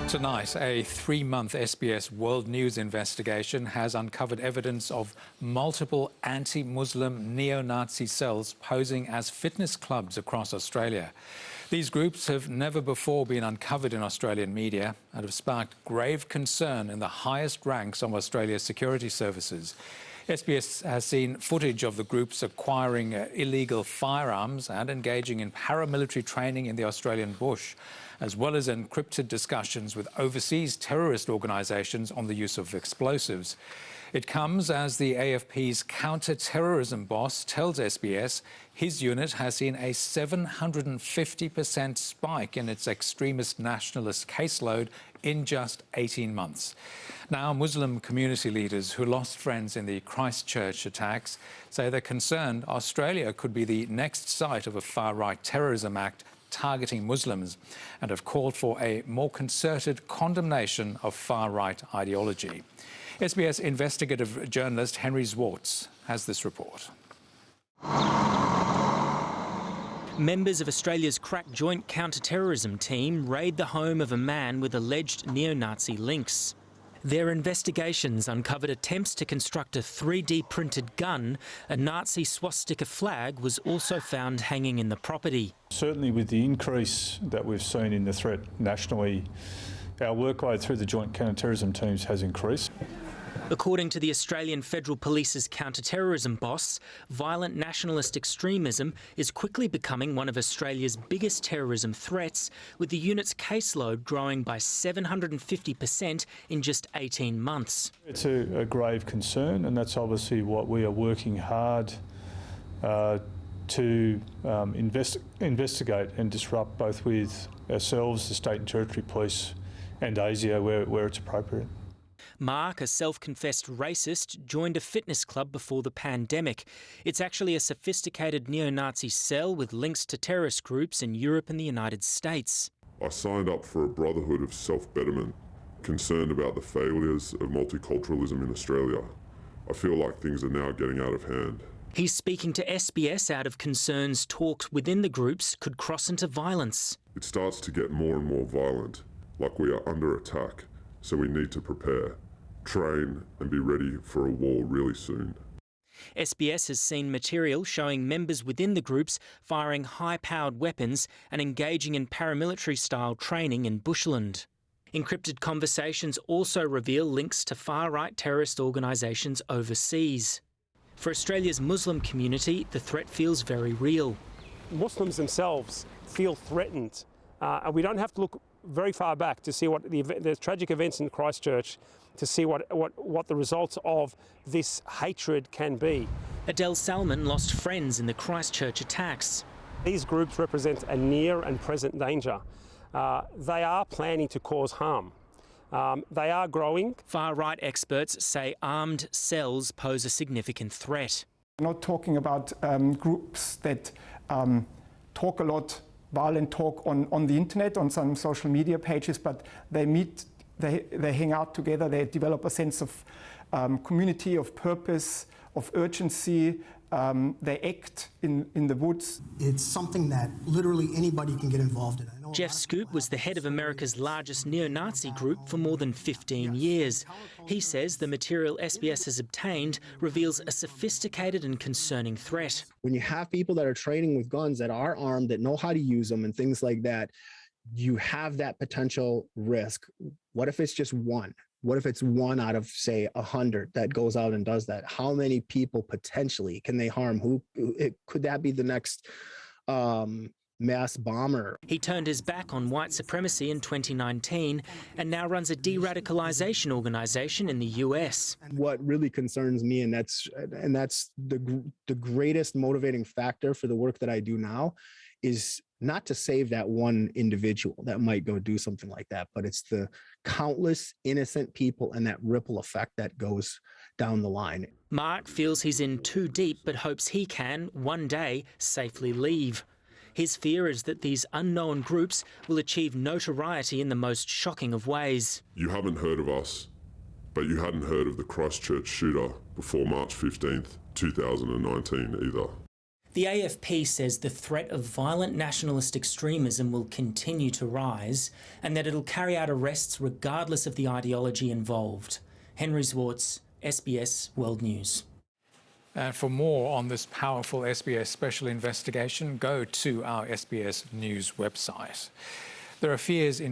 Tonight, a 3-month SBS World News investigation has uncovered evidence of multiple anti-Muslim neo-Nazi cells posing as fitness clubs across Australia. These groups have never before been uncovered in Australian media and have sparked grave concern in the highest ranks of Australia's security services. SBS has seen footage of the groups acquiring illegal firearms and engaging in paramilitary training in the Australian bush, as well as encrypted discussions with overseas terrorist organisations on the use of explosives. It comes as the AFP's counter-terrorism boss tells SBS his unit has seen a 750% spike in its extremist nationalist caseload in just 18 months. Now, Muslim community leaders who lost friends in the Christchurch attacks say they're concerned Australia could be the next site of a far-right terrorism act targeting Muslims and have called for a more concerted condemnation of far-right ideology. SBS investigative journalist Henry Zwartz has this report. Members of Australia's crack joint counter-terrorism team raid the home of a man with alleged neo-Nazi links. Their investigations uncovered attempts to construct a 3D printed gun. A Nazi swastika flag was also found hanging in the property. Certainly with the increase that we've seen in the threat nationally, our workload through the joint counter-terrorism teams has increased. According to the Australian Federal Police's counter-terrorism boss, violent nationalist extremism is quickly becoming one of Australia's biggest terrorism threats, with the unit's caseload growing by 750% in just 18 months. It's a grave concern, and that's obviously what we are working hard to investigate and disrupt, both with ourselves, the State and Territory Police, and ASIO where it's appropriate. Mark, a self-confessed racist, joined a fitness club before the pandemic. It's actually a sophisticated neo-Nazi cell with links to terrorist groups in Europe and the United States. I signed up for a brotherhood of self-betterment, concerned about the failures of multiculturalism in Australia. I feel like things are now getting out of hand. He's speaking to SBS out of concerns talks within the groups could cross into violence. It starts to get more and more violent, like we are under attack, so we need to prepare, train and be ready for a war really soon. SBS has seen material showing members within the groups firing high-powered weapons and engaging in paramilitary-style training in bushland. Encrypted conversations also reveal links to far-right terrorist organisations overseas. For Australia's Muslim community, the threat feels very real. Muslims themselves feel threatened, and we don't have to look very far back to see what the tragic events in Christchurch, to see what the results of this hatred can be. Adel Salman lost friends in the Christchurch attacks. These groups represent a near and present danger. They are planning to cause harm. They are growing. Far-right experts say armed cells pose a significant threat. We're not talking about groups that talk a lot, violent talk on the internet, on some social media pages, but they meet, they hang out together, they develop a sense of community, of purpose, of urgency. They act in the woods. It's something that literally anybody can get involved in. Jeff Scoop was the head of America's largest neo-Nazi group for more than 15 years. He says the material SBS has obtained reveals a sophisticated and concerning threat. When you have people that are training with guns, that are armed, that know how to use them and things like that, you have that potential risk. What if it's just one? What if it's one out of, say, 100 that goes out and does that? How many people potentially can they harm? Could that be the next mass bomber? He turned his back on white supremacy in 2019 and now runs a de-radicalization organization in the US. What really concerns me, and that's the greatest motivating factor for the work that I do now, is not to save that one individual that might go do something like that, but it's the countless innocent people and that ripple effect that goes down the line. Mark feels he's in too deep, but hopes he can, one day, safely leave. His fear is that these unknown groups will achieve notoriety in the most shocking of ways. You haven't heard of us, but you hadn't heard of the Christchurch shooter before March 15th, 2019 either. The AFP says the threat of violent nationalist extremism will continue to rise and that it'll carry out arrests regardless of the ideology involved. Henry Zwartz, SBS World News. And for more on this powerful SBS special investigation, go to our SBS News website. There are fears in